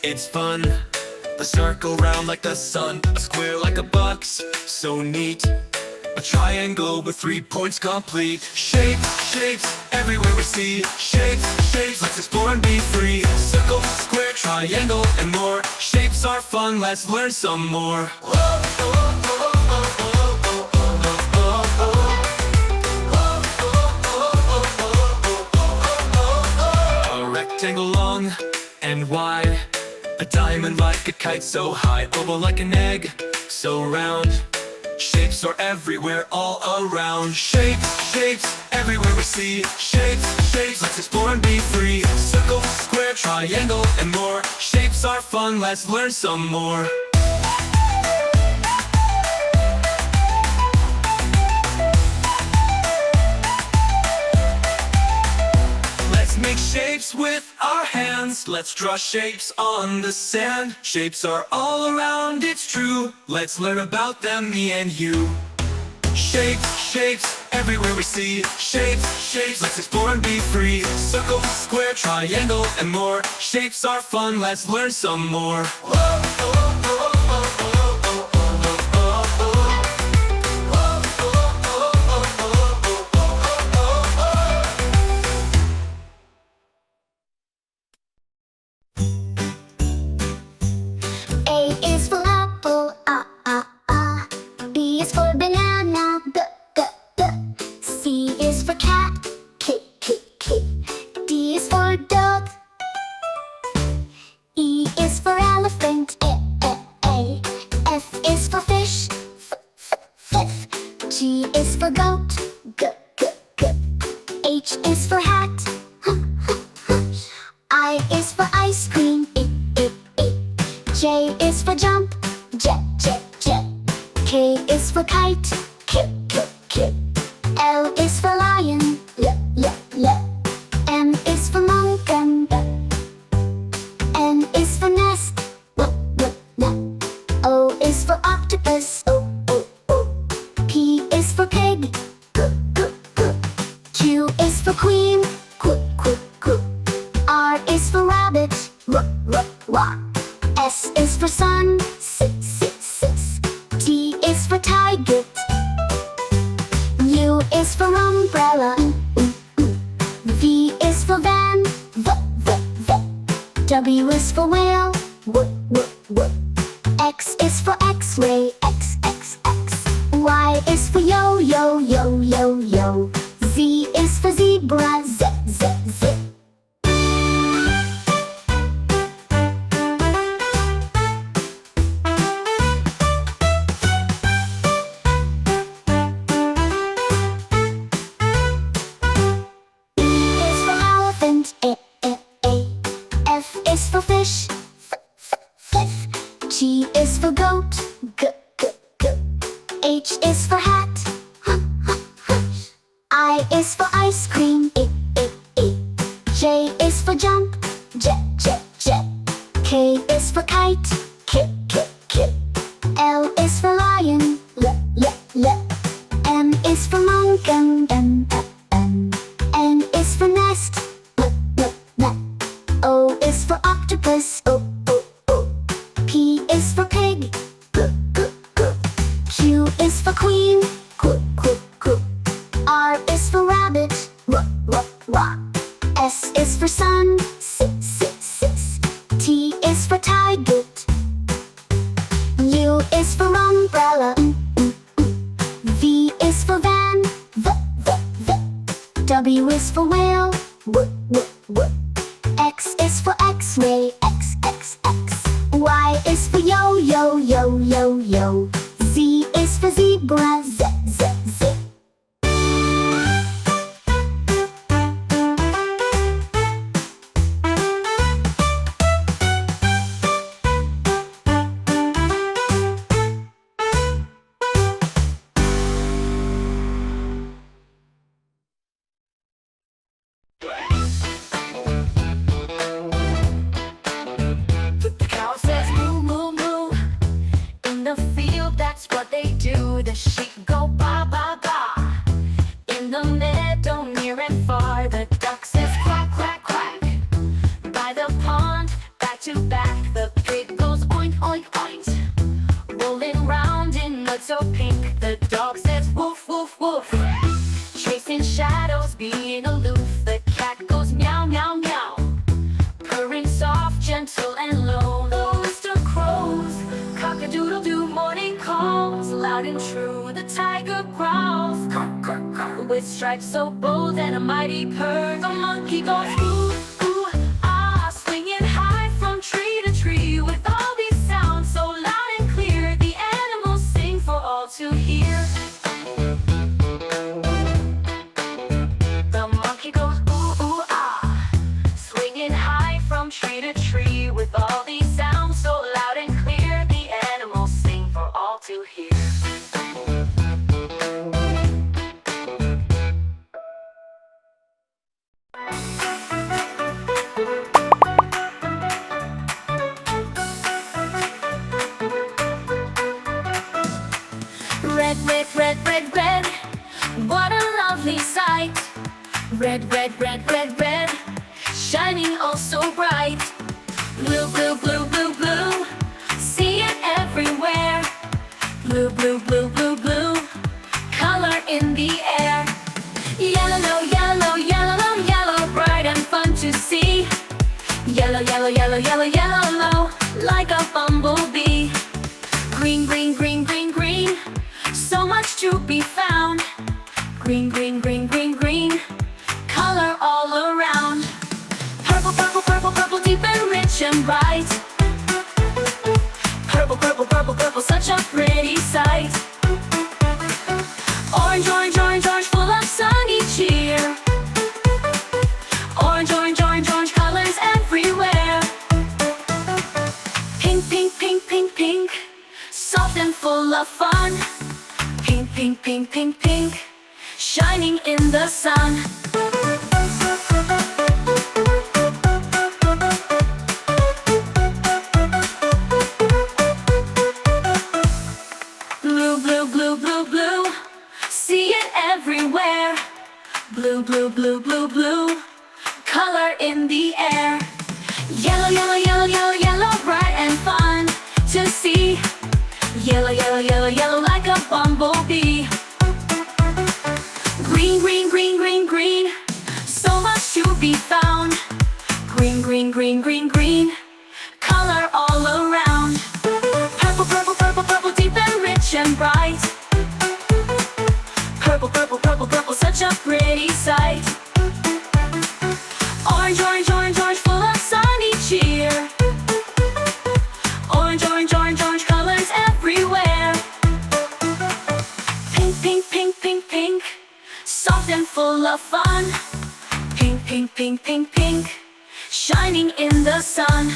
it's fun. A circle round like the sun, a square like a box, so neat. A triangle with 3 points complete. Shapes, everywhere we see. Shapes, let's explore and be free. Circle, square, triangle, and more. Shapes are fun, let's learn some more. A rectangle long and wide. A diamond like a kite so high. Oval like an egg, so round. Shapes are everywhere, all around. Shapes, everywhere we see. Shapes, let's explore and be free. Circle, square, triangle, and more. Shapes are fun, let's learn some more. Let's make shapes with our hands. Let's draw shapes on the sand. Shapes are all around, it's true. Let's learn about them, me and you. Shapes, everywhere we see. Shapes, let's explore and be free. Circle, square, triangle, and more. Shapes are fun, let's learn some more. A is for apple, B is for banana, b. C is for cat, k. D is for dog. E is for elephant, a. F is for fish, f. G is for goat, g. H is for hat, I is for ice cream, I. J is for jump, j. K is for kite, k. L is for lion, l. M is for mountain, N is for nest, w. O is for octopus, o. P is for pig, g. Q is for queen, qu. R is for rabbit, r. S is for sun, s. T is for tiger, U is for umbrella, V is for van, v. W is for whale, w. X is for x-ray, x. Y is for yo. Z is for zebra, z. F is for fish, f. G is for goat, g. H is for hat, I is for ice cream, I. J is for jump, j. K is for kite, k. L is for lion, l. M is for mountain, m. N is for nest, O is for octopus, o. P is for pig, g. Q is for queen, qu. R is for rabbit, r. S is for sun, s. T is for tiger, U is for umbrella, V is for van, v. W is for whale, w. X is for x-ray, x. Y is for yo. Z is for zebra, z. The sheep go ba ba ba. In the meadow near and far, the duck says quack quack quack. By the pond, back to back, the blood so pink. The dog says woof, woof, woof, chasing shadows, being aloof. The cat goes meow, meow, meow, purring soft, gentle, and low. The rooster crows, cock-a-doodle-doo, morning calls, loud and true. The tiger growls, with stripes so bold and a mighty purr. The monkey goes ooh, ooh, ah, swinging high from tree to tree. With all these sounds so loud and clear, the animals sing for all to hear. The monkey goes ooh, ooh, ah, swinging high from tree to tree. With all these sounds so loud and clear, the animals sing for all to hear. Red, red, red, red, red, what a lovely sight. Red, red, red, red, red, shining oh so bright. Blue, blue, blue, blue, blue, see it everywhere. Blue, blue, blue, blue, blue, color in the air. Yellow, yellow, yellow, yellow, bright and fun to see. Yellow, yellow, yellow, yellow, yellow, like a bumblebee. Green, green, green, green, green, so much to be found. Green, green, green, green, green, color all around. Purple, purple, purple, purple, deep and rich and bright. Purple, purple, purple, purple, such a pretty sight. Orange, orange, orange, orange, full of sunny cheer. Orange, orange, orange, orange, colors everywhere. Pink, pink, pink, pink, pink, soft and full of fun. Pink, pink, pink, pink, pink, shining in the sun. Blue, blue, blue, blue, blue, see it everywhere. Blue, blue, blue, blue, blue, color in the air. Yellow, yellow, yellow, yellow, yellow, bright and fun to see. Yellow, yellow, yellow, yellow, like a bumblebee. Green, green, green, green, green, so much to be found. Green, green, green, green, green, color all around. Purple, purple, purple, purple, deep and rich and bright. Purple, purple, purple, purple, such a pretty sight. Orange, orange, orange, orange, full of sunny cheer. Orange, orange, orange, orange, colors everywhere. Pink, pink, pink, pink, pink, soft and full of fun. Pink, pink, pink, pink, pink, shining in the sun.